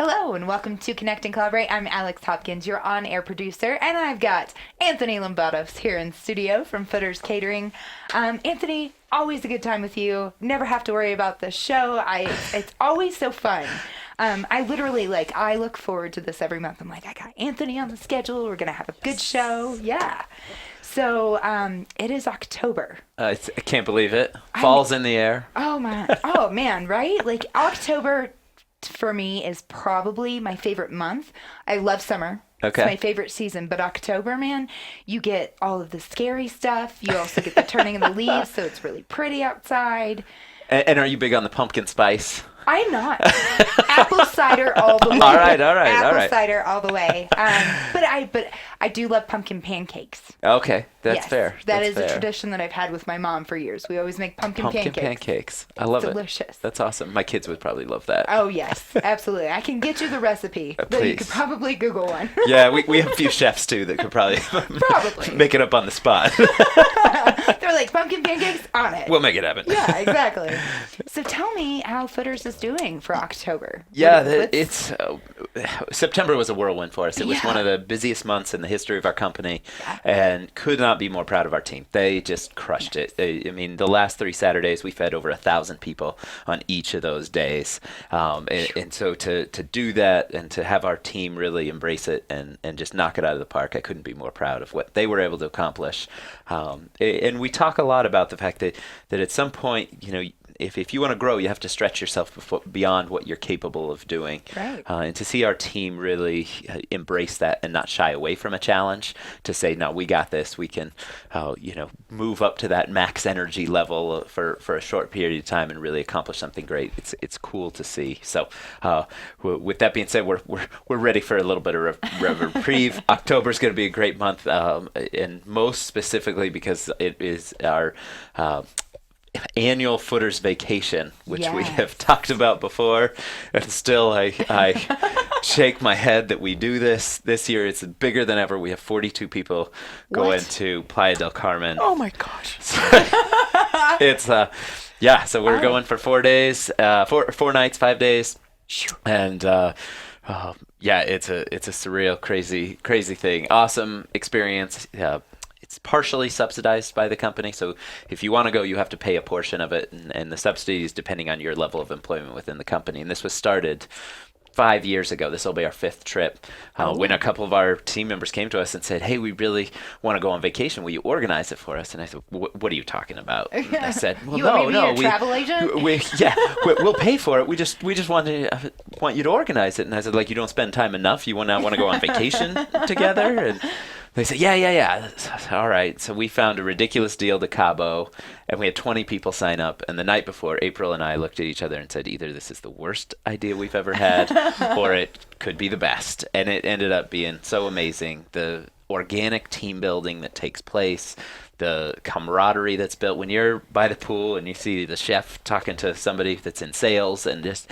Hello and welcome to Connect and Collaborate. I'm Alex Hopkins, your on-air producer, and I've got Anthony Lambatos here in studio from Footers Catering. Anthony, always a good time with you. Never have to worry about the show. It's always so fun. I literally, I look forward to this every month. I'm like, I got Anthony on the schedule. We're going to have a good show. Yeah. So it is October. I can't believe it. Fall's in the air. Oh, man, right? October for me is probably my favorite month. I love summer. Okay. It's my favorite season. But October, man, you get all of the scary stuff. You also get the turning of the leaves, so it's really pretty outside. And are you big on the pumpkin spice? I'm not. Apple cider all the way. All right. Apple cider all the way. But I do love pumpkin pancakes. Okay, that's yes, fair. That is a tradition that I've had with my mom for years. We always make pumpkin pancakes. I love it. Delicious. That's awesome. My kids would probably love that. Oh, yes, absolutely. I can get you the recipe. Though you could probably Google one. Yeah, we have a few chefs, too, that could probably make it up on the spot. They're like, pumpkin pancakes on it. We'll make it happen. Yeah, exactly. So tell me how Footers is doing for October. Yeah, September was a whirlwind for us. It was one of the busiest months in the history of our company, and could not be more proud of our team. They just crushed it. The last 3 Saturdays, we fed over 1,000 people on each of those days. And so to do that and to have our team really embrace it and just knock it out of the park, I couldn't be more proud of what they were able to accomplish. And we talk a lot about the fact that at some point, if you want to grow, you have to stretch yourself beyond what you're capable of doing. Right. And to see our team really embrace that and not shy away from a challenge, to say, no, we got this. We can, move up to that max energy level for a short period of time and really accomplish something great. It's cool to see. So with that being said, we're ready for a little bit of reprieve. October is going to be a great month, and most specifically because it is our annual Footers vacation, which we have talked about before, and still I shake my head that we do this year. It's bigger than ever. We have 42 people going to Playa del Carmen. Oh my gosh. It's so we're going for 4 days, 4 nights, 5 days, and it's a surreal, crazy thing. Awesome experience. It's partially subsidized by the company, so if you want to go, you have to pay a portion of it, and the subsidies depending on your level of employment within the company. And this was started 5 years ago. This will be our 5th trip. When a couple of our team members came to us and said, hey, we really want to go on vacation. Will you organize it for us? And I said, what are you talking about? And I said, well, no. Travel agent? We'll pay for it. We just want you to organize it. And I said, you don't spend time enough? You want to go on vacation together? And they said, yeah. All right. So we found a ridiculous deal to Cabo, and we had 20 people sign up. And the night before, April and I looked at each other and said, either this is the worst idea we've ever had, or it could be the best. And it ended up being so amazing. The organic team building that takes place, the camaraderie that's built when you're by the pool and you see the chef talking to somebody that's in sales, and just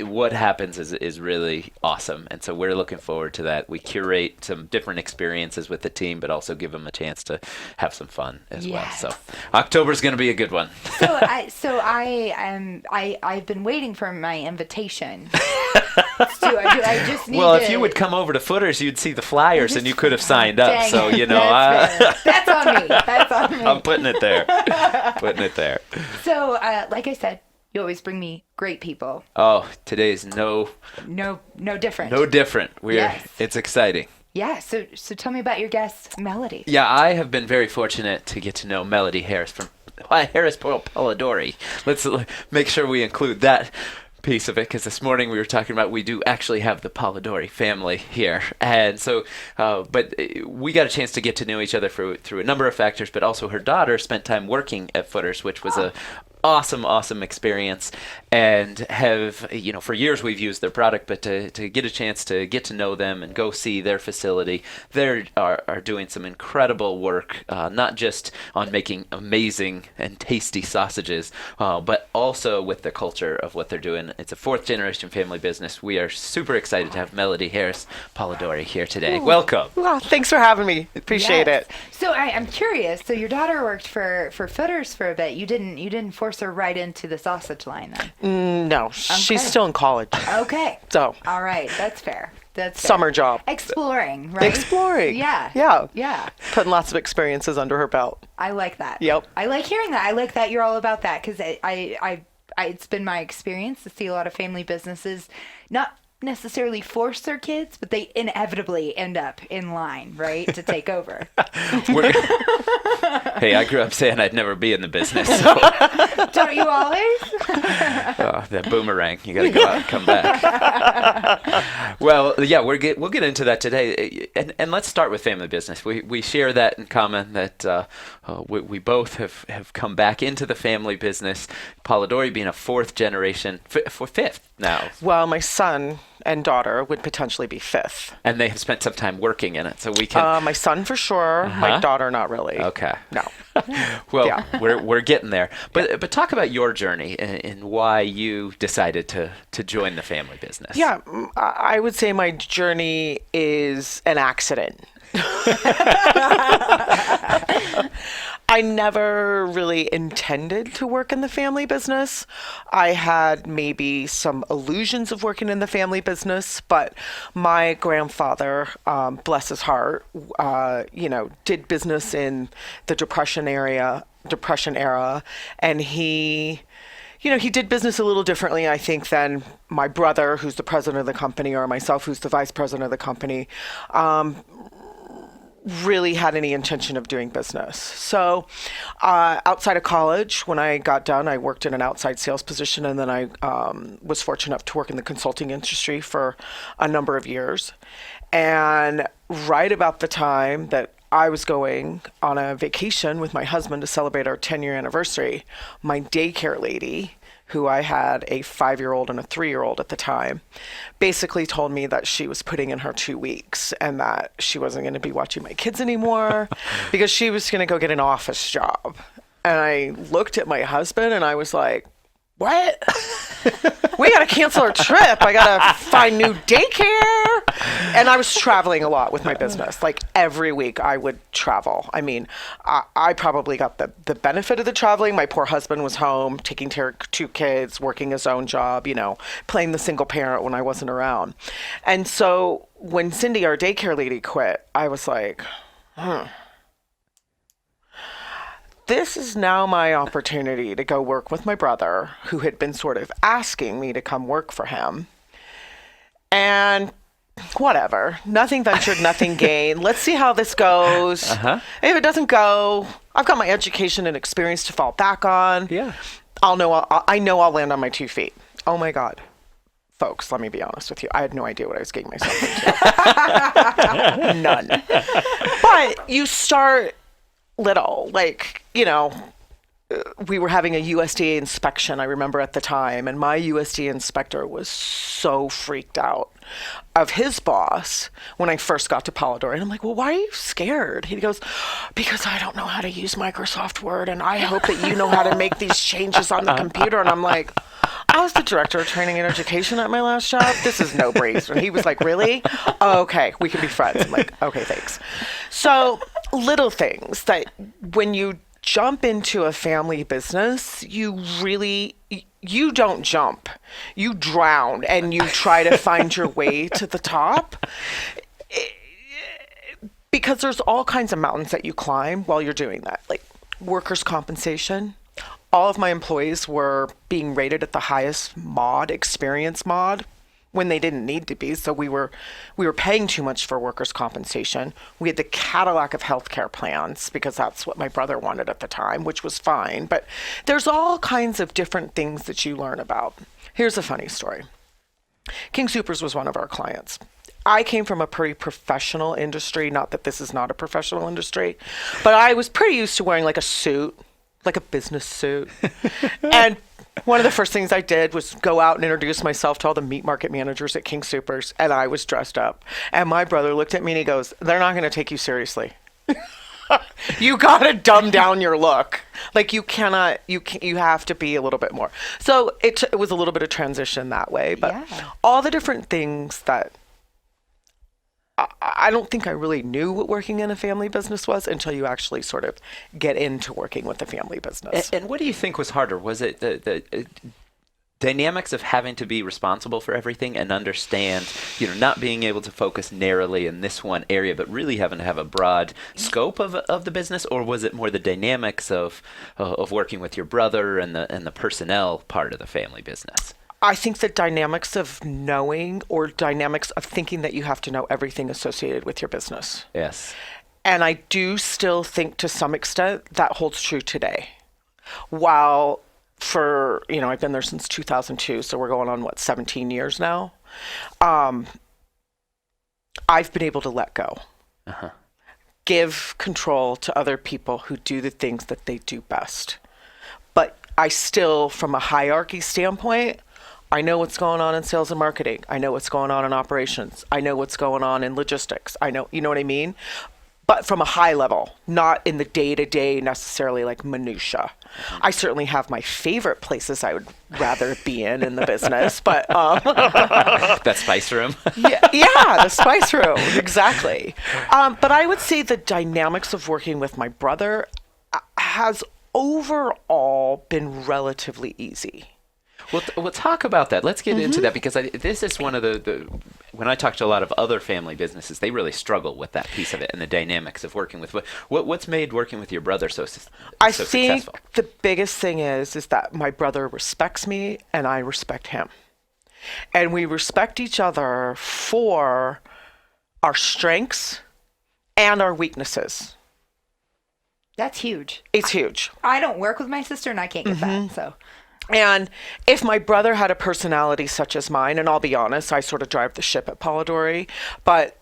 what happens is really awesome. And so we're looking forward to that. We curate some different experiences with the team, but also give them a chance to have some fun as well. So October's going to be a good one. I've been waiting for my invitation. I just need if you would come over to Footers, you'd see the flyers and you could have signed up. So that's on me. That's on me. I'm putting it there. So, like I said, you always bring me great people. Oh, today's no different. No different. It's exciting. Yeah. So tell me about your guest, Melodie. Yeah, I have been very fortunate to get to know Melodie Harris from Polidori. Let's make sure we include that piece of it, because this morning we were talking about we do actually have the Polidori family here, and so but we got a chance to get to know each other through a number of factors, but also her daughter spent time working at Footers, which was a awesome experience, and have, for years we've used their product, but to get a chance to get to know them and go see their facility, they are doing some incredible work, not just on making amazing and tasty sausages, but also with the culture of what they're doing. It's a 4th generation family business. We are super excited to have Melodie Harris Polidori here today. Ooh. Welcome. Well, thanks for having me. Appreciate it. So I'm curious. So your daughter worked for Footers for a bit. You didn't force force her right into the sausage line then? No, she's still in college. Okay. So. All right. That's fair. That's fair. Summer job. Exploring, right? Exploring. Yeah. Yeah. Yeah. Putting lots of experiences under her belt. I like that. Yep. I like hearing that. I like that you're all about that because it's been my experience to see a lot of family businesses not necessarily force their kids, but they inevitably end up in line, right, to take over. Hey, I grew up saying I'd never be in the business. Don't you always? That boomerang. You got to go out and come back. Well, yeah, we'll get into that today. And let's start with family business. We share that in common, that we both have come back into the family business. Polidori being a fourth generation, fifth now. Well, my son and daughter would potentially be fifth. And they have spent some time working in it, so we can... my son for sure. My daughter, not really. Okay. No. Well, Yeah. we're getting there. But talk about your journey and why you decided to join the family business. Yeah, I would say my journey is an accident. I never really intended to work in the family business. I had maybe some illusions of working in the family business, but my grandfather, bless his heart, did business in the Depression era, and he did business a little differently, I think, than my brother, who's the president of the company, or myself, who's the vice president of the company. Really had any intention of doing business. So outside of college, when I got done, I worked in an outside sales position, and then I was fortunate enough to work in the consulting industry for a number of years. And right about the time that I was going on a vacation with my husband to celebrate our 10-year anniversary, my daycare lady, who I had a 5-year-old and a 3-year-old at the time, basically told me that she was putting in her 2 weeks and that she wasn't going to be watching my kids anymore because she was going to go get an office job. And I looked at my husband and I was like, what? We got to cancel our trip. I got to find new daycare. And I was traveling a lot with my business. Like every week I would travel. I mean, I probably got the benefit of the traveling. My poor husband was home taking care of 2 kids, working his own job, playing the single parent when I wasn't around. And so when Cindy, our daycare lady, quit, I was like, this is now my opportunity to go work with my brother, who had been sort of asking me to come work for him. And whatever, nothing ventured, nothing gained. Let's see how this goes. If it doesn't go, I've got my education and experience to fall back on. Yeah. I know I'll land on my 2 feet. Oh my God. Folks, let me be honest with you. I had no idea what I was getting myself into. None. But you start little, we were having a USDA inspection, I remember at the time, and my USDA inspector was so freaked out of his boss when I first got to Polidori. And I'm like, well, why are you scared? He goes, because I don't know how to use Microsoft Word, and I hope that you know how to make these changes on the computer. And I'm like, I was the director of training and education at my last job. This is no breeze. And he was like, really? Oh, okay, we can be friends. I'm like, okay, thanks. So little things that when you jump into a family business, you don't jump. You drown and you try to find your way to the top. Because there's all kinds of mountains that you climb while you're doing that. Like workers' compensation. All of my employees were being rated at the highest experience mod, when they didn't need to be. So we were paying too much for workers' compensation. We had the Cadillac of healthcare plans because that's what my brother wanted at the time, which was fine. But there's all kinds of different things that you learn about. Here's a funny story. King Soopers was one of our clients. I came from a pretty professional industry, not that this is not a professional industry, but I was pretty used to wearing like a suit, like a business suit. And one of the first things I did was go out and introduce myself to all the meat market managers at King Soopers, and I was dressed up. And my brother looked at me and he goes, they're not going to take you seriously. You got to dumb down your look. Like you have to be a little bit more. So it was a little bit of transition that way, but all the different things that I don't think I really knew what working in a family business was until you actually sort of get into working with a family business. And what do you think was harder? Was it the dynamics of having to be responsible for everything and understand, not being able to focus narrowly in this one area, but really having to have a broad scope of the business? Or was it more the dynamics of working with your brother and the personnel part of the family business? I think the dynamics of knowing or dynamics of thinking that you have to know everything associated with your business. Yes. And I do still think to some extent that holds true today. While I've been there since 2002, so we're going on, 17 years now. I've been able to let go. Uh-huh. Give control to other people who do the things that they do best. But I still, from a hierarchy standpoint, I know what's going on in sales and marketing. I know what's going on in operations. I know what's going on in logistics. I know, you know what I mean? But from a high level, not in the day-to-day necessarily like minutia. I certainly have my favorite places I would rather be in the business, but that spice room. yeah, the spice room, exactly. But I would say the dynamics of working with my brother has overall been relatively easy. We'll talk about that. Let's get into that, because this is one of the when I talk to a lot of other family businesses, they really struggle with that piece of it and the dynamics of working with. What's made working with your brother so successful? I think the biggest thing is that my brother respects me and I respect him. And we respect each other for our strengths and our weaknesses. That's huge. It's huge. I don't work with my sister and I can't get that, so. And if my brother had a personality such as mine, and I'll be honest, I sort of drive the ship at Polidori, but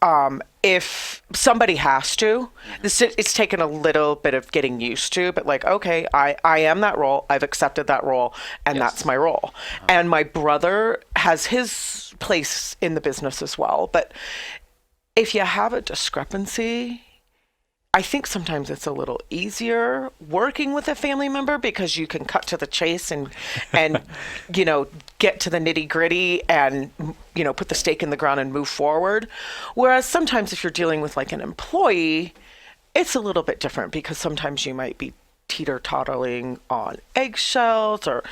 if somebody has to, it's taken a little bit of getting used to, but like, okay, I am that role, I've accepted that role, and that's my role. And my brother has his place in the business as well, but if you have a discrepancy, I think sometimes it's a little easier working with a family member because you can cut to the chase and get to the nitty gritty and, put the stake in the ground and move forward. Whereas sometimes if you're dealing with like an employee, it's a little bit different because sometimes you might be teeter-tottering on eggshells or,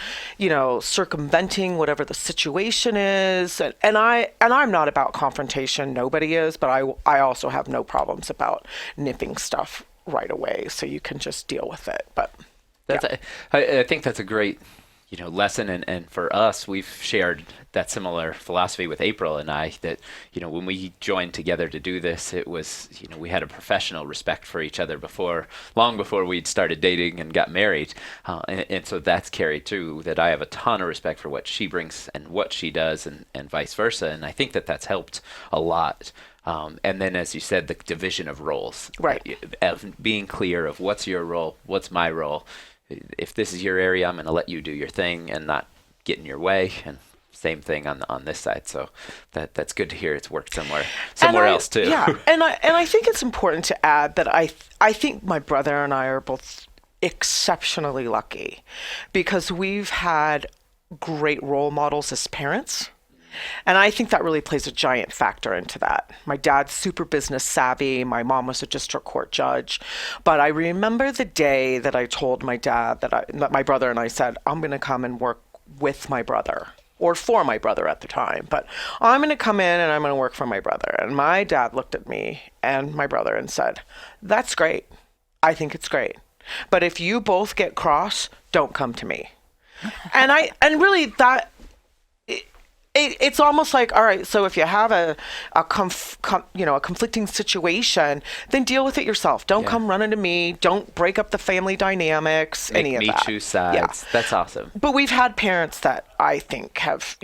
circumventing whatever the situation is. And I'm not about confrontation. Nobody is, but I also have no problems about nipping stuff right away. So you can just deal with it. But I think that's a great, lesson. And for us, we've shared that similar philosophy with April and I, that, when we joined together to do this, it was, we had a professional respect for each other long before we'd started dating and got married. And so that's carried through, that I have a ton of respect for what she brings and what she does and vice versa. And I think that that's helped a lot. And then, as you said, the division of roles, right? Of being clear of what's your role, what's my role. If this is your area, I'm going to let you do your thing and not get in your way. And same thing on this side. So that's good to hear. It's worked somewhere else too. Yeah, and I think it's important to add that I think my brother and I are both exceptionally lucky because we've had great role models as parents. And I think that really plays a giant factor into that. My dad's super business savvy. My mom was a district court judge. But I remember the day that I told my dad that my brother and I said, I'm going to come and work with my brother, or for my brother at the time. But I'm going to come in and I'm going to work for my brother. And my dad looked at me and my brother and said, that's great. I think it's great. But if you both get cross, don't come to me. And really that... It's almost like, all right, so if you have a conflicting situation, then deal with it yourself. Don't come running to me. Don't break up the family dynamics, any of that. Make me choose sides. Yeah. That's awesome. But we've had parents that I think have,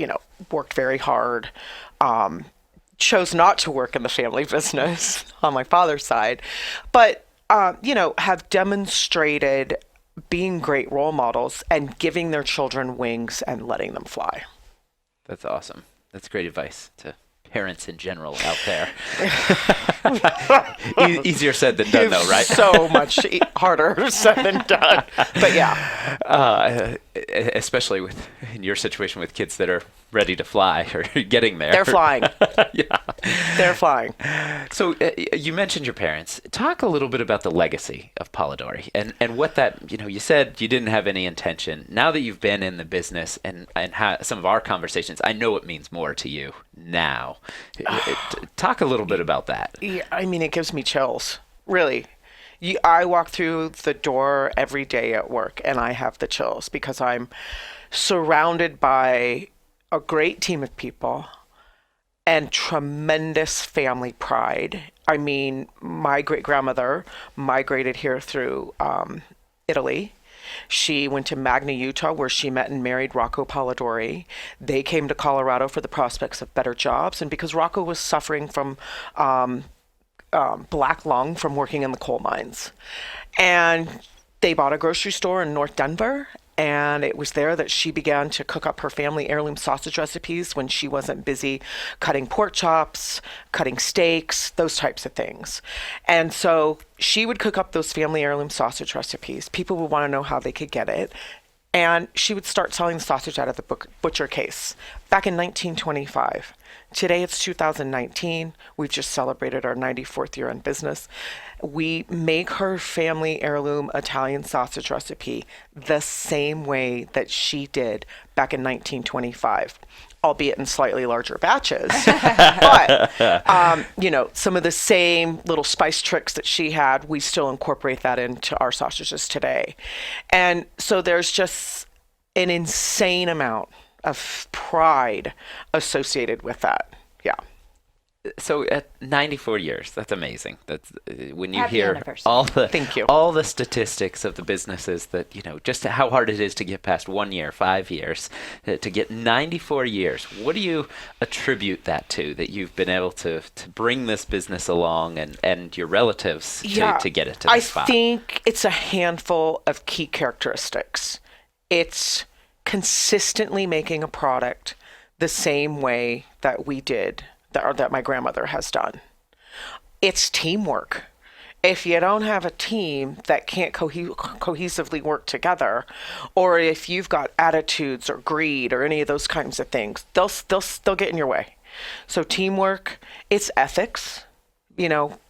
worked very hard, chose not to work in the family business on my father's side, but, have demonstrated being great role models and giving their children wings and letting them fly. That's awesome. That's great advice to parents in general out there. Easier said than done, though, right? So much harder said than done. But yeah. especially with in your situation with kids that are ready to fly or getting there. They're flying. Yeah. They're flying. So you mentioned your parents. Talk a little bit about the legacy of Polidori and what that, you said you didn't have any intention. Now that you've been in the business and some of our conversations, I know it means more to you now. Talk a little bit about that. Yeah, I mean, it gives me chills, really. I walk through the door every day at work and I have the chills because I'm surrounded by a great team of people and tremendous family pride. I mean, my great-grandmother migrated here through Italy. She went to Magna, Utah, where she met and married Rocco Polidori. They came to Colorado for the prospects of better jobs, and because Rocco was suffering from black lung from working in the coal mines. And they bought a grocery store in North Denver, and it was there that she began to cook up her family heirloom sausage recipes when she wasn't busy cutting pork chops, cutting steaks, those types of things. And so she would cook up those family heirloom sausage recipes. People would want to know how they could get it. And she would start selling the sausage out of the butcher case back in 1925. Today it's 2019. We've just celebrated our 94th year in business. We make her family heirloom Italian sausage recipe the same way that she did back in 1925, albeit in slightly larger batches. But, some of the same little spice tricks that she had, we still incorporate that into our sausages today. And so there's just an insane amount of pride associated with that. Yeah. So at 94 years, that's amazing. That's when you Happy hear anniversary. Thank you. all the statistics of the businesses that, just how hard it is to get past 1 year, 5 years, to get 94 years. What do you attribute that to, that you've been able to bring this business along and your relatives to get it to this spot? I think it's a handful of key characteristics. It's consistently making a product the same way that we did, that my grandmother has done. It's teamwork. If you don't have a team that can't cohesively work together, or if you've got attitudes or greed or any of those kinds of things, they'll get in your way. So teamwork, it's ethics,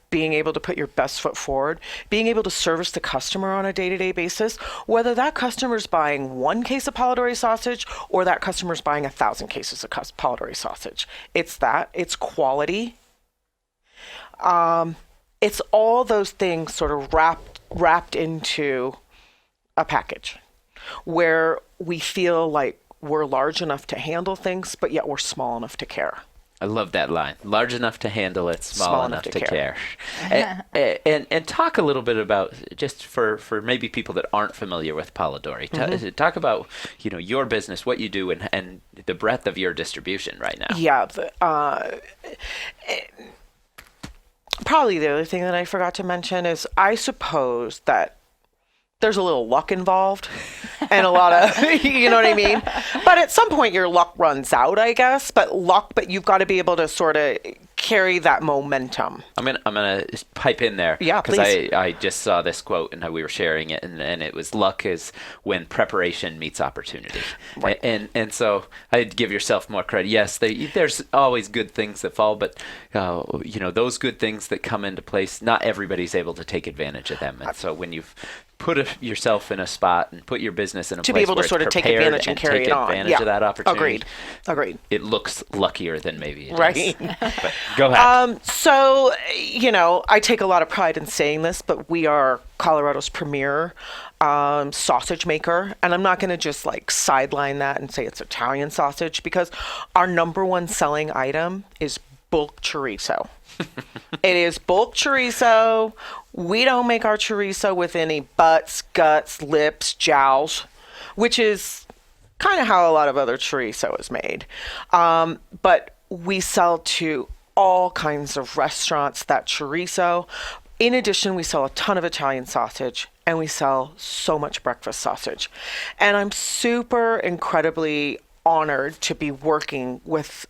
being able to put your best foot forward, being able to service the customer on a day-to-day basis, whether that customer's buying 1 case of Polidori sausage or that customer's buying 1,000 cases of Polidori sausage. It's quality. It's all those things sort of wrapped into a package where we feel like we're large enough to handle things, but yet we're small enough to care. I love that line. Large enough to handle it, small enough to care. And talk a little bit about, just for maybe people that aren't familiar with Polidori, talk about, your business, what you do, and the breadth of your distribution right now. Yeah. Probably the other thing that I forgot to mention is I suppose that there's a little luck involved and a lot of, you know what I mean? But at some point your luck runs out, I guess, but you've got to be able to sort of carry that momentum. I'm gonna pipe in there. Yeah, because please. I just saw this quote and we were sharing it, and it was, luck is when preparation meets opportunity. Right. And so I'd give yourself more credit. Yes, there's always good things that fall, but those good things that come into place, not everybody's able to take advantage of them. And so when you've put yourself in a spot and put your business in a to place be able where to sort it's of take prepared advantage and carry take it on. advantage of that opportunity. Agreed. It looks luckier than maybe it is. Right. But go ahead. So, I take a lot of pride in saying this, but we are Colorado's premier sausage maker. And I'm not going to just sideline that and say it's Italian sausage, because our number one selling item is bulk chorizo. It is bulk chorizo. We don't make our chorizo with any butts, guts, lips, jowls, which is kind of how a lot of other chorizo is made. But we sell to all kinds of restaurants that chorizo. In addition, we sell a ton of Italian sausage, and we sell so much breakfast sausage. And I'm incredibly honored to be working with,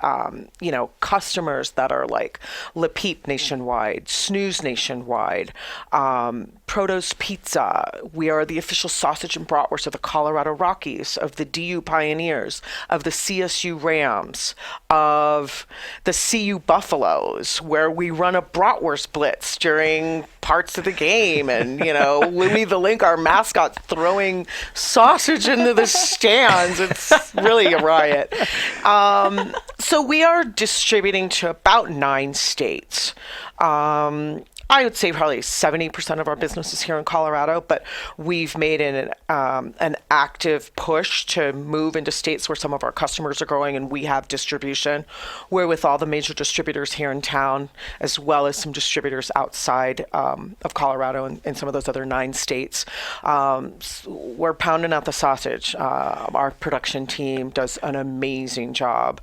customers that are like Le Peep nationwide, Snooze nationwide, Protos Pizza. We are the official sausage and bratwurst of the Colorado Rockies, of the DU Pioneers, of the CSU Rams, of the CU Buffaloes, where we run a bratwurst blitz during parts of the game. And, Louis the Link, our mascot, throwing sausage into the stands. It's really a riot. So we are distributing to about 9 states. I would say probably 70% of our business is here in Colorado, but we've made an active push to move into states where some of our customers are growing and we have distribution. We're with all the major distributors here in town, as well as some distributors outside of Colorado and some of those other 9 states. We're pounding out the sausage. Our production team does an amazing job.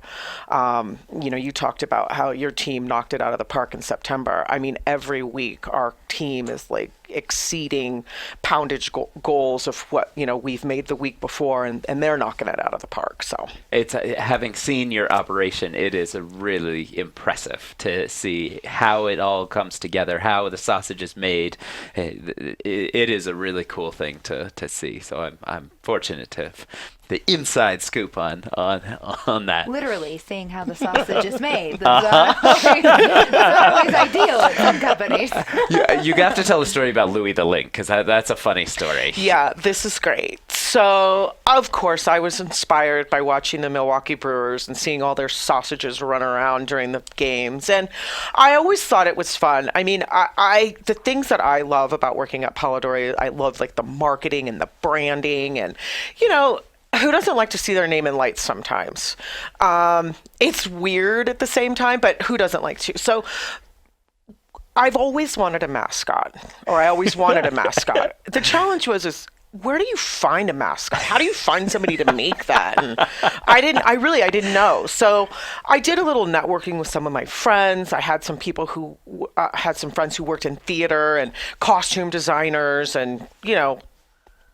You talked about how your team knocked it out of the park in September. I mean, every week our team is like exceeding poundage goals of what we've made the week before, and they're knocking it out of the park. So it's having seen your operation, it is really impressive to see how it all comes together, how the sausage is made. It is a really cool thing to see. So I'm fortunate to have the inside scoop on that. Literally seeing how the sausage is made. That's always ideal at some companies. You have to tell the story about Louis the Link, because that's a funny story. Yeah, this is great. So, of course, I was inspired by watching the Milwaukee Brewers and seeing all their sausages run around during the games. And I always thought it was fun. I mean, the things that I love about working at Polidori, I love like the marketing and the branding and, who doesn't like to see their name in lights sometimes? It's weird at the same time, but who doesn't like to? So I've always wanted a mascot, or I always wanted a mascot. The challenge is where do you find a mascot? How do you find somebody to make that? And I didn't know. So I did a little networking with some of my friends. I had some people who had some friends who worked in theater and costume designers and,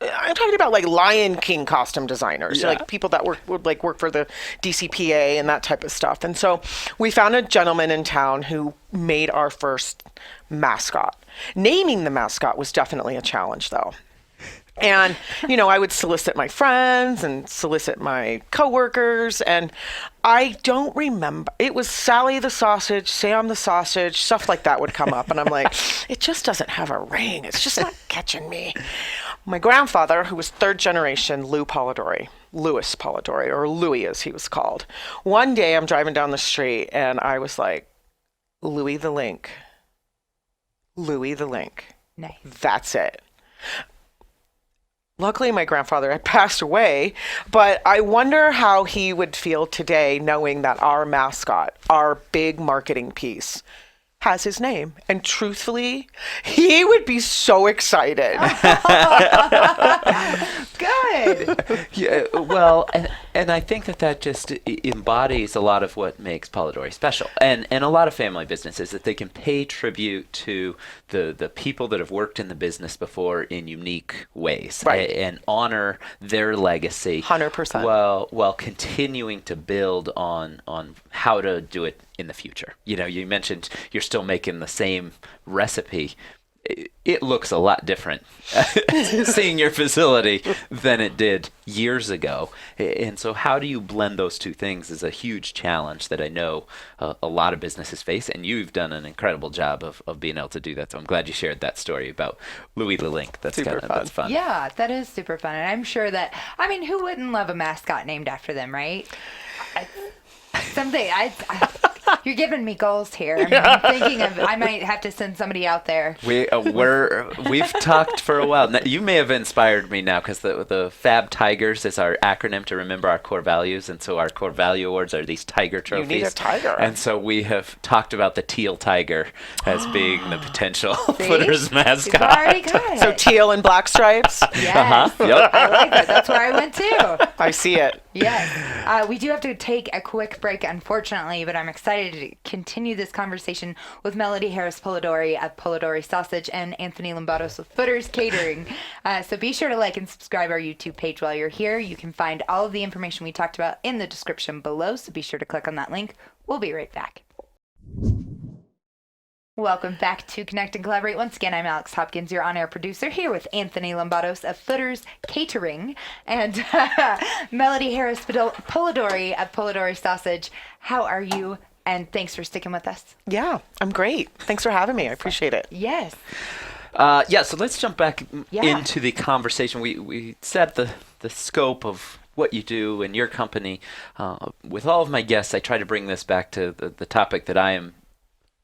I'm talking about like Lion King costume designers, like people that would work for the DCPA and that type of stuff. And so we found a gentleman in town who made our first mascot. Naming the mascot was definitely a challenge, though. And, I would solicit my friends and solicit my coworkers, and I don't remember. It was Sally the Sausage, Sam the Sausage, stuff like that would come up. And I'm like, it just doesn't have a ring. It's just not catching me. My grandfather, who was 3rd generation Louis Polidori, or Louis as he was called. One day I'm driving down the street and I was like, Louis the Link. Louis the Link. Nice. That's it. Luckily, my grandfather had passed away, but I wonder how he would feel today knowing that our mascot, our big marketing piece, has his name. And truthfully, he would be so excited. Good. Yeah, well, and I think that just embodies a lot of what makes Polidori special, and a lot of family businesses, that they can pay tribute to the people that have worked in the business before in unique ways, right, and honor their legacy 100% while continuing to build on how to do it in the future. You mentioned you're still making the same recipe. It looks a lot different seeing your facility than it did years ago. And so how do you blend those two things is a huge challenge that I know a lot of businesses face, and you've done an incredible job of being able to do that. So I'm glad you shared that story about Louis the Link. That's super fun. That's fun. Yeah, that is super fun. And I'm sure that, who wouldn't love a mascot named after them, right? Someday, you're giving me goals here. I'm thinking I might have to send somebody out there. We've talked for a while. Now, you may have inspired me now, because the Fab Tigers is our acronym to remember our core values, and so our core value awards are these tiger trophies. You need a tiger. And so we have talked about the teal tiger as being the potential Footers mascot. You've already got it. So teal and black stripes? Yes. Yep. I like that. That's where I went too. I see it. Yes. We do have to take a quick break, unfortunately, but I'm excited to continue this conversation with Melodie Polidori of Polidori Sausage and Anthony Lambatos with Footers Catering. So be sure to like and subscribe our YouTube page while you're here. You can find all of the information we talked about in the description below, so be sure to click on that link. We'll be right back. Welcome back to Connect and Collaborate. Once again, I'm Alex Hopkins, your on-air producer, here with Anthony Lambatos of Footers Catering and Melodie Polidori of Polidori Sausage. How are you? And thanks for sticking with us. Yeah, I'm great. Thanks for having me. I appreciate it. Yes. So let's jump back into the conversation. We set the scope of what you do in your company. With all of my guests, I try to bring this back to the topic that I am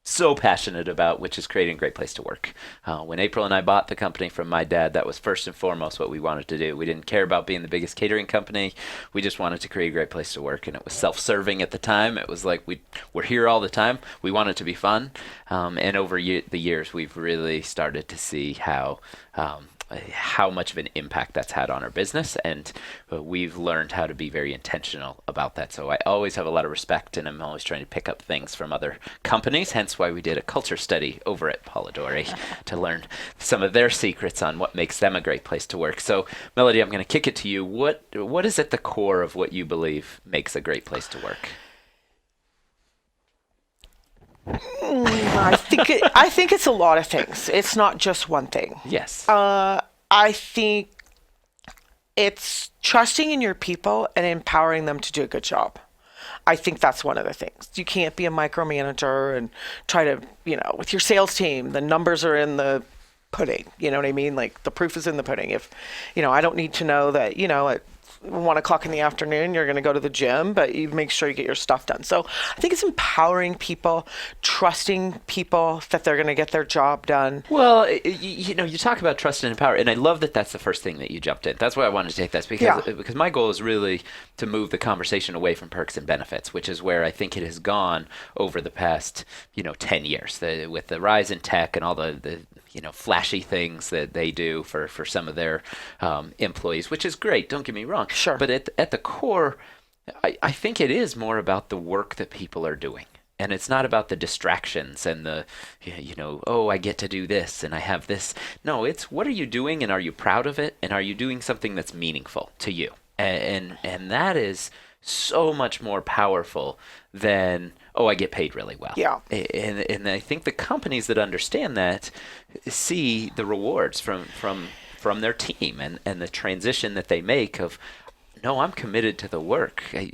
so passionate about, which is creating a great place to work. When April and I bought the company from my dad, that was first and foremost what we wanted to do. We didn't care about being the biggest catering company. We just wanted to create a great place to work, and it was self-serving at the time. It was like we're here all the time. We want it to be fun, and over the years, we've really started to see how much of an impact that's had on our business, and we've learned how to be very intentional about that. So I always have a lot of respect, and I'm always trying to pick up things from other companies, hence why we did a culture study over at Polidori to learn some of their secrets on what makes them a great place to work. So Melodie, I'm going to kick it to you. What is at the core of what you believe makes a great place to work? I think it's a lot of things. It's not just one thing. Yes. I think it's trusting in your people and empowering them to do a good job. I think that's one of the things. You can't be a micromanager and try to, with your sales team, the numbers are in the pudding. You know what I mean? Like the proof is in the pudding. If, I don't need to know that, at 1 o'clock in the afternoon, you're going to go to the gym, but you make sure you get your stuff done. So I think it's empowering people, trusting people that they're going to get their job done. Well, you talk about trust and empower, and I love that that's the first thing that you jumped in. That's why I wanted to take this, because my goal is really to move the conversation away from perks and benefits, which is where I think it has gone over the past, 10 years, with the rise in tech and all the flashy things that they do for some of their employees, which is great. Don't get me wrong. Sure. But at the core, I think it is more about the work that people are doing. And it's not about the distractions and the, I get to do this and I have this. No, it's what are you doing and are you proud of it? And are you doing something that's meaningful to you? And that is so much more powerful than, I get paid really well. Yeah. And I think the companies that understand that see the rewards from their team and the transition that they make of, no, I'm committed to the work. I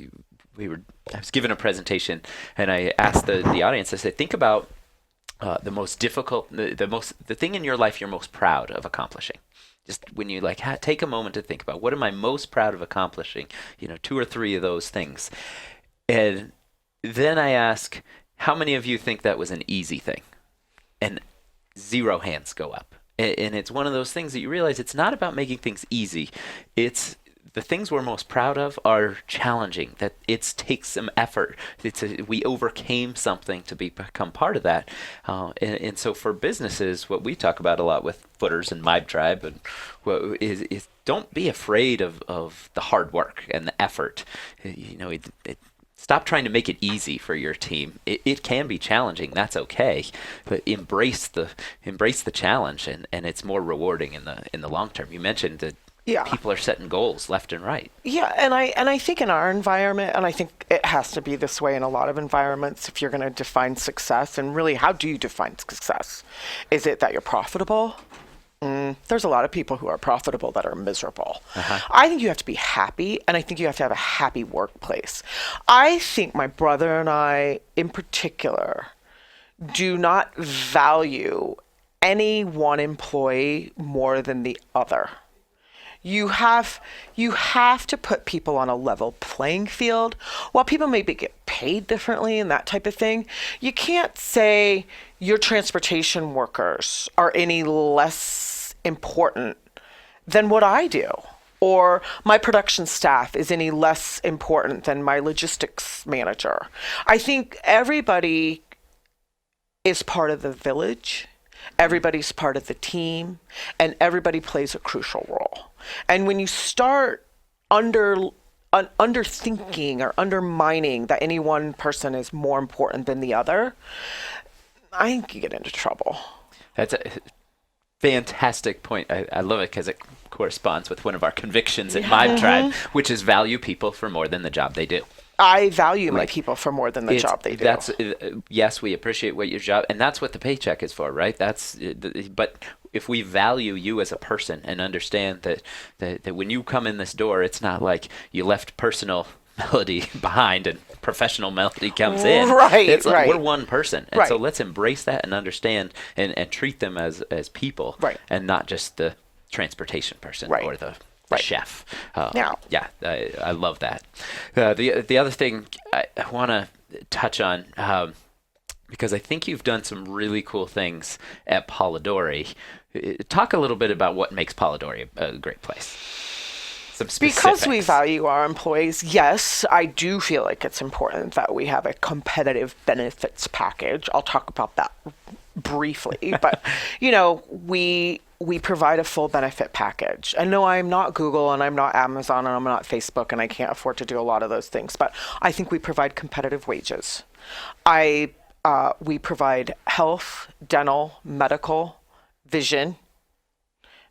was given a presentation and I asked the audience, I said, think about the most difficult, the thing in your life you're most proud of accomplishing. Just when you take a moment to think about what am I most proud of accomplishing, 2 or 3 of those things. And then I ask, how many of you think that was an easy thing? And 0 hands go up. And it's one of those things that you realize it's not about making things easy. It's the things we're most proud of are challenging, that it takes some effort. We overcame something to become part of that. And so for businesses, what we talk about a lot with Footers and my tribe and is don't be afraid of the hard work and the effort. Stop trying to make it easy for your team. It can be challenging. That's okay, but embrace the challenge, and it's more rewarding in the long term. You mentioned that people are setting goals left and right. Yeah, and I think in our environment, and I think it has to be this way in a lot of environments, if you're going to define success, and really, how do you define success? Is it that you're profitable? There's a lot of people who are profitable that are miserable. I think you have to be happy, and I think you have to have a happy workplace. I think my brother and I, in particular, do not value any one employee more than the other. You have to put people on a level playing field. While people maybe get paid differently and that type of thing, you can't say your transportation workers are any less important than what I do, or my production staff is any less important than my logistics manager. I think everybody is part of the village. Everybody's part of the team, and everybody plays a crucial role. And when you start underthinking or undermining that any one person is more important than the other, I think you get into trouble. That's a fantastic point. I love it because it corresponds with one of our convictions at my tribe, which is value people for more than the job they do. I value my people for more than the job they do. That's yes, we appreciate what your job, and that's what the paycheck is for, right? But if we value you as a person and understand that when you come in this door, it's not like you left personal Melodie behind and professional Melodie comes in. Right, it's like right. we're one person, and Right. so let's embrace that and understand and treat them as people, Right. and not just the transportation person Right. or the Right. chef. Yeah. I love that. The other thing I want to touch on, because I think you've done some really cool things at Polidori. Talk a little bit about what makes Polidori a great place. Some Because we specifics. value our employees, yes, I do feel like it's important that we have a competitive benefits package. I'll talk about that briefly, but we provide a full benefit package. And no, I'm not Google and I'm not Amazon and I'm not Facebook and I can't afford to do a lot of those things, but I think we provide competitive wages. We provide health, dental, medical, vision,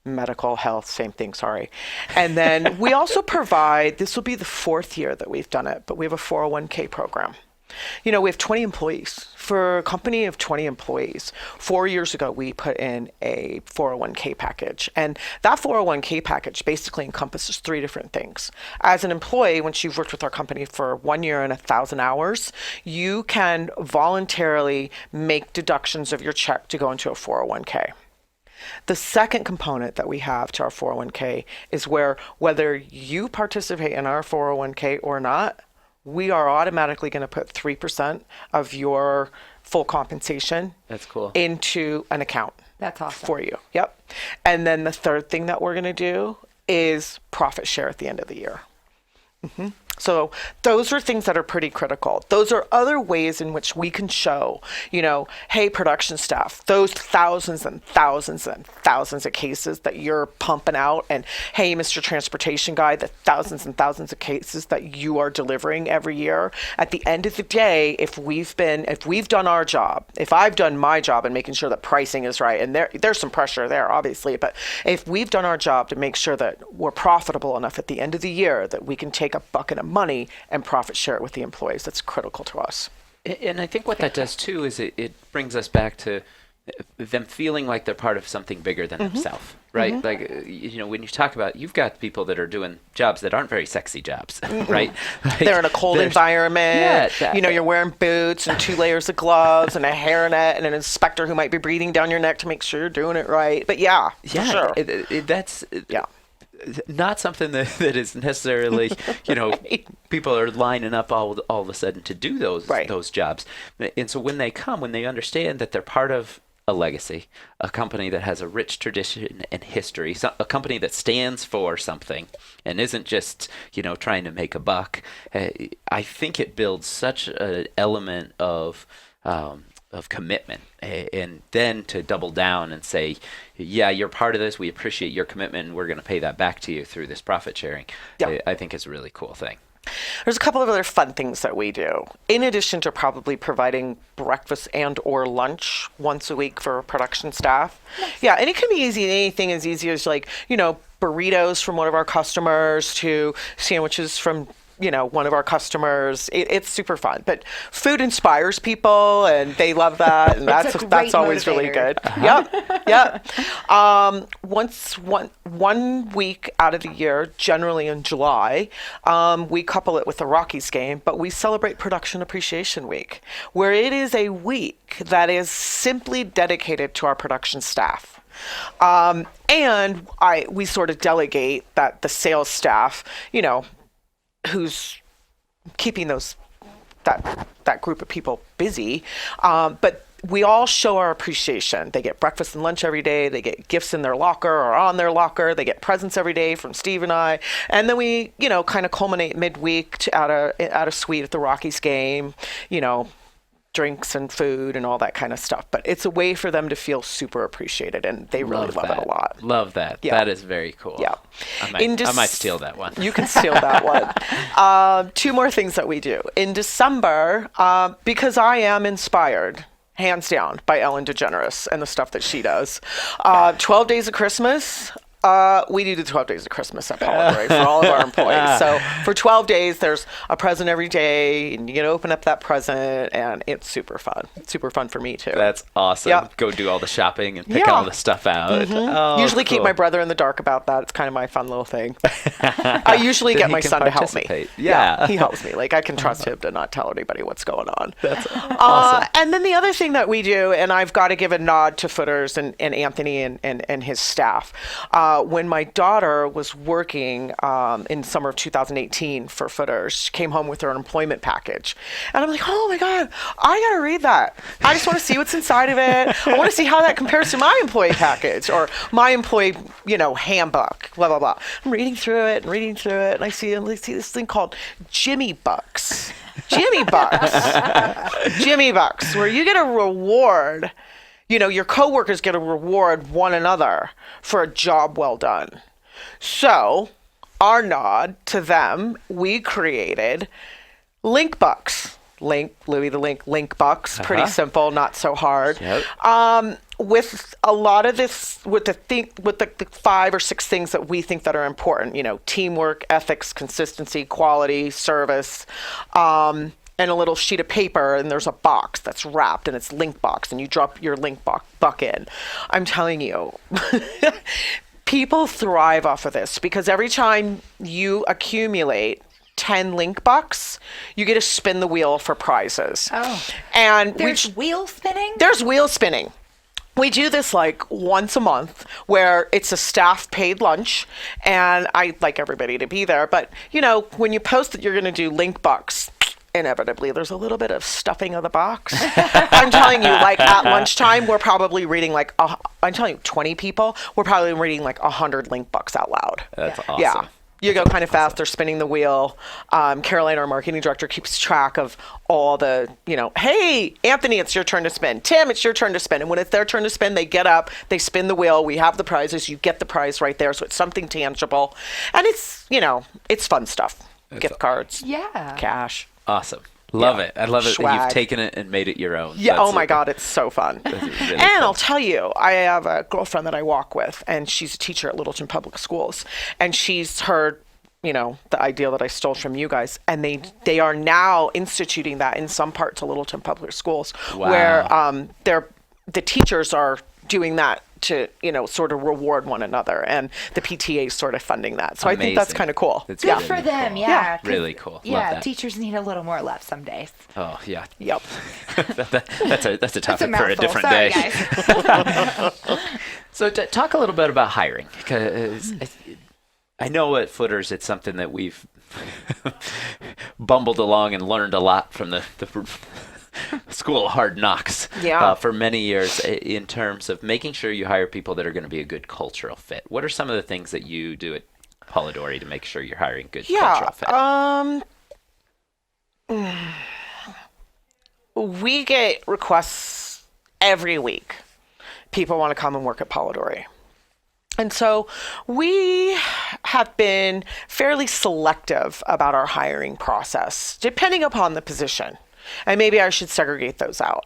medical, health, same thing, sorry. And then we also provide, this will be the 4th year that we've done it, but we have a 401k program. We have 20 employees. For a company of 20 employees, 4 years ago, we put in a 401k package. And that 401k package basically encompasses 3 different things. As an employee, once you've worked with our company for 1 year and 1,000 hours, you can voluntarily make deductions of your check to go into a 401k. The second component that we have to our 401k is where whether you participate in our 401k or not, we are automatically going to put 3% of your full compensation That's cool. into an account. That's awesome. For you. Yep. And then the third thing that we're going to do is profit share at the end of the year. So those are things that are pretty critical. Those are other ways in which we can show, hey, production staff, those thousands and thousands and thousands of cases that you're pumping out, and hey, Mr. Transportation Guy, the thousands and thousands of cases that you are delivering every year. At the end of the day, if we've done our job, if I've done my job in making sure that pricing is right, and there's some pressure there, obviously, but if we've done our job to make sure that we're profitable enough at the end of the year that we can take a bucket of money and profit share it with the employees, that's critical to us. And I think what that does too is it brings us back to them feeling like they're part of something bigger than themselves, right? Like, when you talk about, you've got people that are doing jobs that aren't very sexy jobs, right? Like, they're in a cold environment. Yeah, You're wearing boots and 2 layers of gloves and a hairnet and an inspector who might be breathing down your neck to make sure you're doing it right. But for sure. That's Yeah. not something that is necessarily, people are lining up all of a sudden to do those jobs. And so when they understand that they're part of a legacy, a company that has a rich tradition and history, a company that stands for something and isn't just, trying to make a buck, I think it builds such an element of commitment, and then to double down and say, yeah, you're part of this, we appreciate your commitment, and we're going to pay that back to you through this profit sharing. Yeah. I think is a really cool thing. There's a couple of other fun things that we do. In addition to probably providing breakfast and or lunch once a week for production staff. Nice. Yeah, and it can be easy. Anything as easy as burritos from one of our customers to sandwiches from one of our customers. It's super fun, but food inspires people and they love that. And that's always really good. Yep. One week out of the year, generally in July, we couple it with the Rockies game, but we celebrate Production Appreciation Week, where it is a week that is simply dedicated to our production staff. And we sort of delegate that the sales staff, who's keeping that group of people busy. But we all show our appreciation. They get breakfast and lunch every day. They get gifts in their locker or on their locker. They get presents every day from Steve and I. And then we, kind of culminate midweek at a suite at the Rockies game, drinks and food and all that kind of stuff. But it's a way for them to feel super appreciated, and they really love it a lot. Love that. Yeah. That is very cool. Yeah. I might steal that one. You can steal that one. Two more things that we do. In December, because I am inspired, hands down, by Ellen DeGeneres and the stuff that she does. 12 Days of Christmas. We do the 12 Days of Christmas at Polidori for all of our employees. So for 12 days, there's a present every day, and you get to open up that present, and it's super fun. It's super fun for me, too. That's awesome. Yep. Go do all the shopping and pick all the stuff out. Oh, Usually keep cool. my brother in the dark about that. It's kind of my fun little thing. I usually get my son to help me. Yeah. He helps me. Like, I can trust him to not tell anybody what's going on. That's awesome. And then the other thing that we do, and I've got to give a nod to Footers and Anthony and his staff. When my daughter was working in summer of 2018 for Footers, she came home with her employment package. And I'm like, oh my God, I got to read that. I just want to see what's inside of it. I want to see how that compares to my employee package or my employee, handbook, blah, blah, blah. I'm reading through it, and I see this thing called Jimmy Bucks. Jimmy Bucks. Jimmy Bucks, where you get a reward. Your coworkers get to reward one another for a job well done. So, our nod to them, we created Link Bucks. Louis the Link Bucks. Pretty simple, not so hard. Yep. With a lot of this, with the 5 or 6 things that we think that are important, teamwork, ethics, consistency, quality, service, and a little sheet of paper, and there's a box that's wrapped, and it's link box, and you drop your link buck in. I'm telling you, people thrive off of this, because every time you accumulate 10 link bucks, you get to spin the wheel for prizes. Oh. And There's wheel spinning? There's wheel spinning. We do this like once a month, where it's a staff paid lunch, and I'd like everybody to be there. But, when you post that you're going to do link bucks, inevitably there's a little bit of stuffing of the box. I'm telling you, like at lunchtime, we're probably reading 20 people, we're probably reading 100 link bucks out loud. That's awesome. Yeah. You go kind of fast. They're spinning the wheel. Caroline, our marketing director, keeps track of all the, hey, Anthony, it's your turn to spin. Tim, it's your turn to spin. And when it's their turn to spin, they get up, they spin the wheel. We have the prizes. You get the prize right there. So it's something tangible. And it's, it's fun stuff. Gift cards. Yeah. Cash. Awesome. Love it. I love it that Swag. you've taken it and made it your own. Yeah. Oh my God, it's so fun. Really and fun. I'll tell you, I have a girlfriend that I walk with, and she's a teacher at Littleton Public Schools, and she's heard, the idea that I stole from you guys, and they are now instituting that in some parts of Littleton Public Schools, where the teachers are doing that to, sort of reward one another, and the PTA is sort of funding that. So I think that's kind of cool. It's Good really for them, cool. yeah. Really cool. Love Yeah, that. teachers need a little more love some days. Oh yeah. Yep. That's a topic for a mouthful. different Sorry, day. guys. So talk a little bit about hiring, because I know at Footers it's something that we've bumbled along and learned a lot from the school of hard knocks for many years in terms of making sure you hire people that are going to be a good cultural fit. What are some of the things that you do at Polidori to make sure you're hiring good cultural fit? We get requests every week. People want to come and work at Polidori. And so we have been fairly selective about our hiring process, depending upon the position. And maybe I should segregate those out.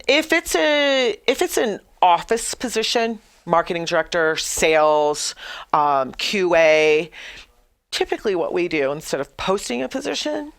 If it's an office position, marketing director, sales, QA, typically what we do instead of posting a position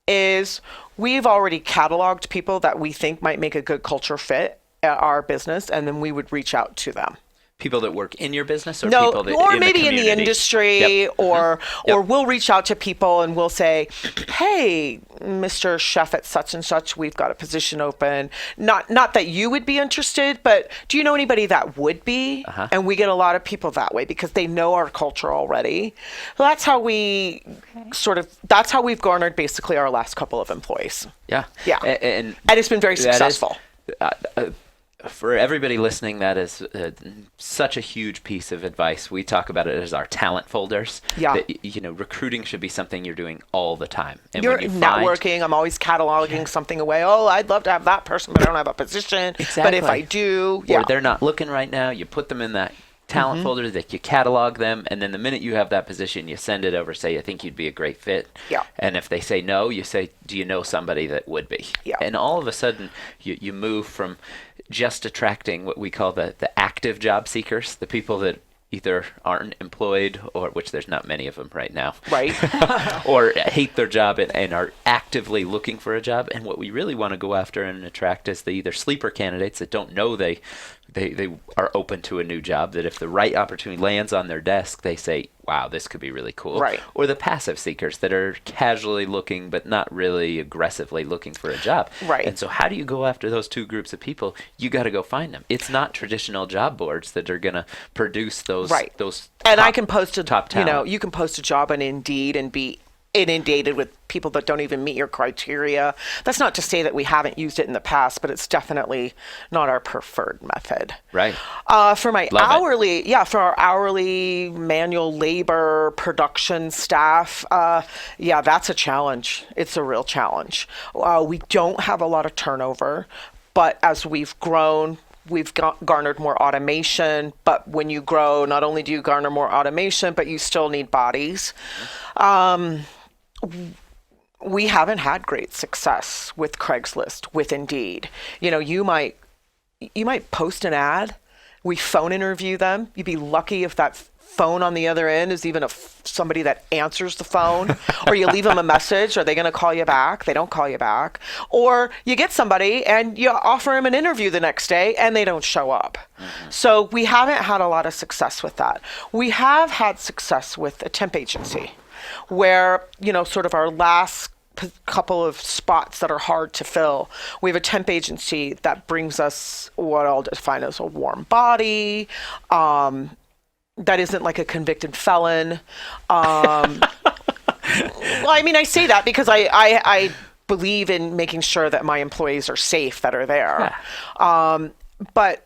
is we've already cataloged people that we think might make a good culture fit at our business, and then we would reach out to them. People that work in your business, or No, people that or in maybe the in the community? industry, Yep. or Yep. we'll reach out to people and we'll say, "Hey, Mr. Chef at such and such, we've got a position open. Not that you would be interested, but do you know anybody that would be?" And we get a lot of people that way because they know our culture already. So that's how we that's how we've garnered basically our last couple of employees. Yeah. Yeah. And And it's been very that is- successful. for everybody listening, that is such a huge piece of advice. We talk about it as our talent folders. Yeah. That, recruiting should be something you're doing all the time. And You're when you networking. I'm always cataloging something away. Oh, I'd love to have that person, but I don't have a position. Exactly. But if I do, or they're not looking right now, you put them in that talent folder, that you catalog them, and then the minute you have that position, you send it over, say, I think you'd be a great fit. Yeah. And if they say no, you say, do you know somebody that would be? Yeah. And all of a sudden, you move from just attracting what we call the active job seekers, the people that either aren't employed, or which there's not many of them right now. Right. Or hate their job and are actively looking for a job. And what we really want to go after and attract is the either sleeper candidates that don't know they are open to a new job, that if the right opportunity lands on their desk, they say, wow, this could be really cool. Right. Or the passive seekers that are casually looking but not really aggressively looking for a job. Right. And so how do you go after those two groups of people? You got to go find them. It's not traditional job boards that are going to produce those those and top, I can post a top talent. you can post a job on Indeed and be inundated with people that don't even meet your criteria. That's not to say that we haven't used it in the past, but it's definitely not our preferred method. Right. For my for our hourly manual labor production staff, that's a challenge. It's a real challenge. We don't have a lot of turnover, but as we've grown, we've garnered more automation. But when you grow, not only do you garner more automation, but you still need bodies. We haven't had great success with Craigslist, with Indeed. You might post an ad, we phone interview them. You'd be lucky if that phone on the other end is even somebody that answers the phone, or you leave them a message. Are they going to call you back? They don't call you back. Or you get somebody and you offer them an interview the next day and they don't show up. So we haven't had a lot of success with that. We have had success with a temp agency, where, sort of our last couple of spots that are hard to fill, we have a temp agency that brings us what I'll define as a warm body, that isn't like a convicted felon. Well, I mean, I say that because I believe in making sure that my employees are safe that are there. Yeah. But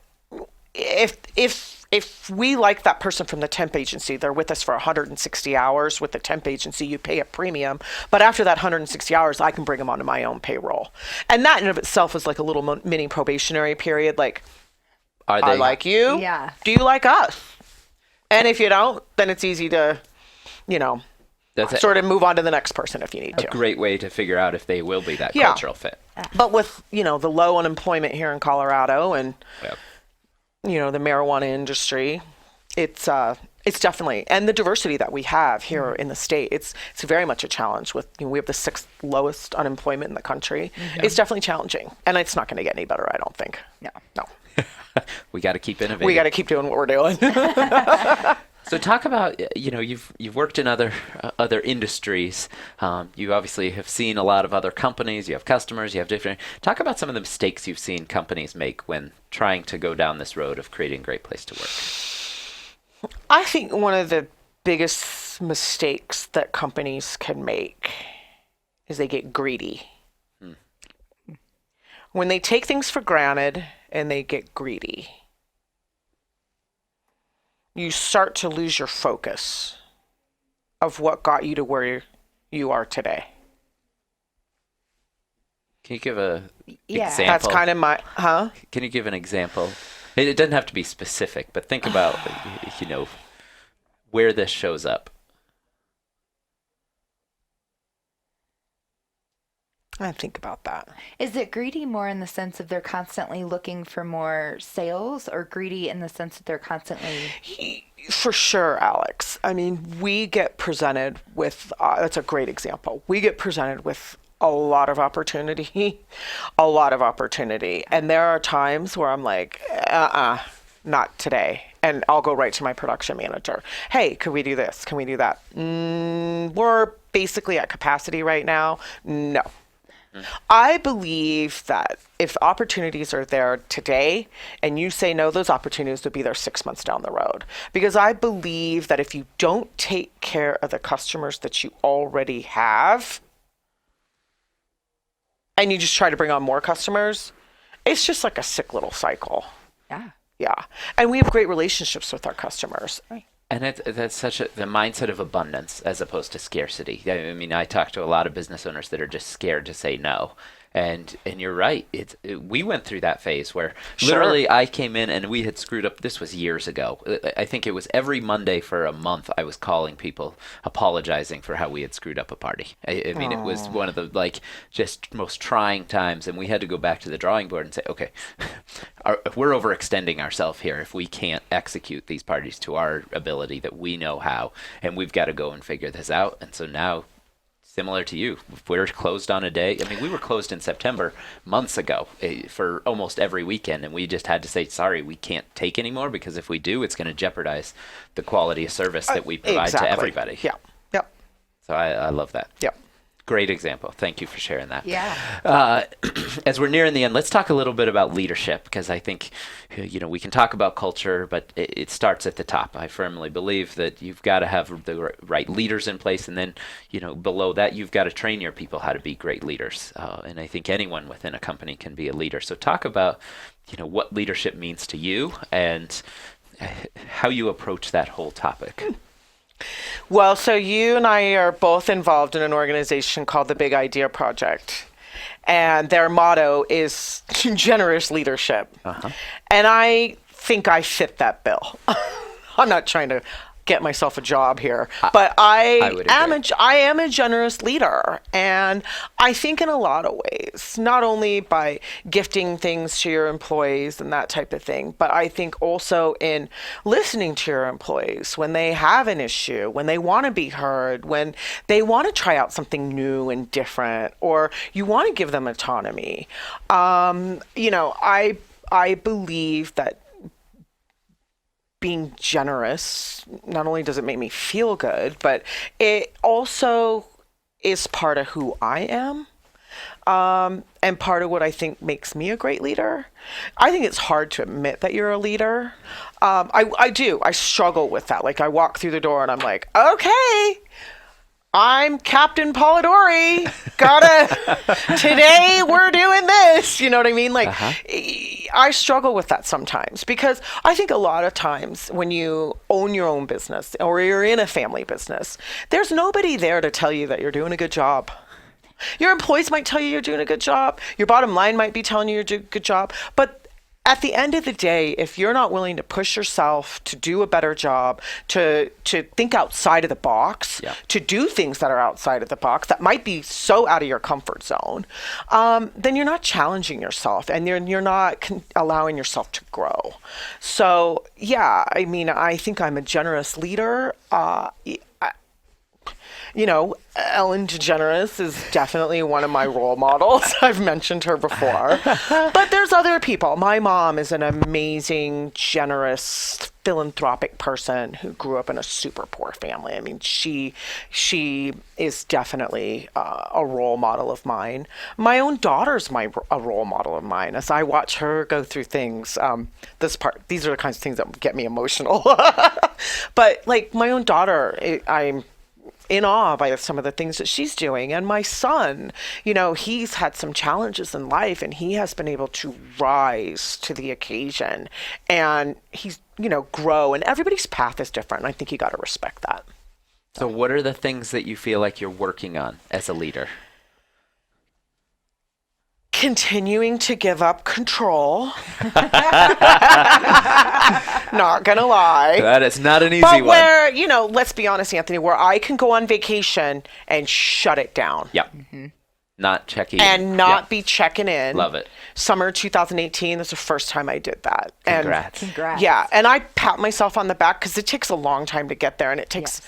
if we like that person from the temp agency, they're with us for 160 hours. With the temp agency, you pay a premium. But after that 160 hours, I can bring them onto my own payroll. And that in of itself is like a little mini probationary period. Like, I like you. Yeah. Do you like us? And if you don't, then it's easy to, sort of move on to the next person if you need to. A great way to figure out if they will be that cultural fit. But with, the low unemployment here in Colorado and, the marijuana industry, it's definitely, and the diversity that we have here in the state, it's very much a challenge. With we have the 6th lowest unemployment in the country. It's definitely challenging, and it's not going to get any better, I don't think. No. We got to keep innovating. We got to keep doing what we're doing. So talk about, you've worked in other industries. You obviously have seen a lot of other companies. You have customers. You have different. Talk about some of the mistakes you've seen companies make when trying to go down this road of creating a great place to work. I think one of the biggest mistakes that companies can make is they get greedy. When they take things for granted and they get greedy, you start to lose your focus of what got you to where you are today. Can you give a example? That's kind of my, Can you give an example? It doesn't have to be specific, but think about, where this shows up. I think about that. Is it greedy more in the sense of they're constantly looking for more sales, or greedy in the sense that they're constantly... For sure, Alex. I mean, we get presented with, that's a great example. We get presented with a lot of opportunity. And there are times where I'm like, not today. And I'll go right to my production manager. Hey, could we do this? Can we do that? We're basically at capacity right now. No. I believe that if opportunities are there today and you say no, those opportunities will be there 6 months down the road. Because I believe that if you don't take care of the customers that you already have, and you just try to bring on more customers, it's just like a sick little cycle. Yeah. Yeah. And we have great relationships with our customers. And that's such the mindset of abundance as opposed to scarcity. I mean, I talk to a lot of business owners that are just scared to say no. And you're right. We went through that phase where literally I came in and we had screwed up. This was years ago. I think it was every Monday for a month I was calling people apologizing for how we had screwed up a party. I mean, it was one of the just most trying times, and we had to go back to the drawing board and say, okay, we're overextending ourselves here if we can't execute these parties to our ability that we know how, and we've got to go and figure this out. And so now, similar to you, if we're closed on a day. I mean, we were closed in September months ago for almost every weekend, and we just had to say, sorry, we can't take anymore, because if we do, it's going to jeopardize the quality of service that we provide to everybody. Yeah. Yep. So I love that. Yep. Great example. Thank you for sharing that. Yeah. As we're nearing the end, let's talk a little bit about leadership, because I think, we can talk about culture, but it starts at the top. I firmly believe that you've got to have the right leaders in place, and then, below that, you've got to train your people how to be great leaders. And I think anyone within a company can be a leader. So talk about, what leadership means to you and how you approach that whole topic. Well, so you and I are both involved in an organization called the Big Idea Project, and their motto is generous leadership. And I think I fit that bill. I'm not trying to get myself a job here, but I am a generous leader, and I think in a lot of ways, not only by gifting things to your employees and that type of thing, but I think also in listening to your employees when they have an issue, when they want to be heard, when they want to try out something new and different, or you want to give them autonomy. I believe that being generous, not only does it make me feel good, but it also is part of who I am, and part of what I think makes me a great leader. I think it's hard to admit that you're a leader. I do. I struggle with that. Like, I walk through the door and I'm like, okay, I'm Captain Polidori. Today we're doing this. You know what I mean? Like, I struggle with that sometimes, because I think a lot of times when you own your own business or you're in a family business, there's nobody there to tell you that you're doing a good job. Your employees might tell you you're doing a good job. Your bottom line might be telling you you're doing a good job. But at the end of the day, if you're not willing to push yourself to do a better job, to think outside of the box, to do things that are outside of the box that might be so out of your comfort zone, then you're not challenging yourself, and you're not allowing yourself to grow. So, yeah, I mean, I think I'm a generous leader. Ellen DeGeneres is definitely one of my role models. I've mentioned her before. But there's other people. My mom is an amazing, generous, philanthropic person who grew up in a super poor family. I mean, she is definitely a role model of mine. My own daughter's a role model of mine. As I watch her go through things, these are the kinds of things that get me emotional. But like my own daughter, I'm in awe by some of the things that she's doing. And my son, he's had some challenges in life, and he has been able to rise to the occasion, and he's, grow, and everybody's path is different. And I think you got to respect that. So what are the things that you feel like you're working on as a leader? Continuing to give up control. Not gonna lie. That is not an easy but one. Where, let's be honest, Anthony, where I can go on vacation and shut it down. Yep. Not checking and not be checking in. Love it. Summer 2018 was the first time I did that. Congrats. Yeah, and I pat myself on the back because it takes a long time to get there, and it takes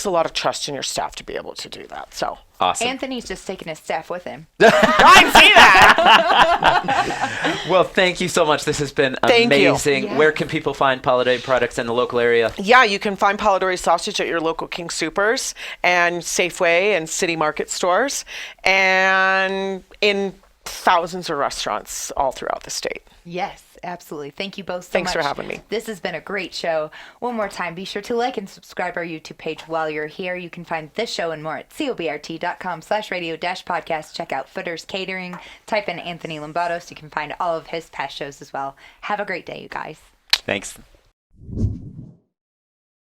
a lot of trust in your staff to be able to do that. So awesome. Anthony's just taking his staff with him. I see that. Well, thank you so much. This has been amazing. amazing. Yeah. Where can people find Polidori products in the local area? Yeah, you can find Polidori Sausage at your local King Supers and Safeway and City Market stores, and in thousands of restaurants all throughout the state. Yes, absolutely. Thank you both so Thanks much. for having me. This has been a great show. One more time, be sure to like and subscribe our YouTube page while you're here. You can find this show and more at cobrt.com/radio-podcast. Check out Footers Catering. Type in Anthony Lambatos. You can find all of his past shows as well. Have a great day, you guys. Thanks.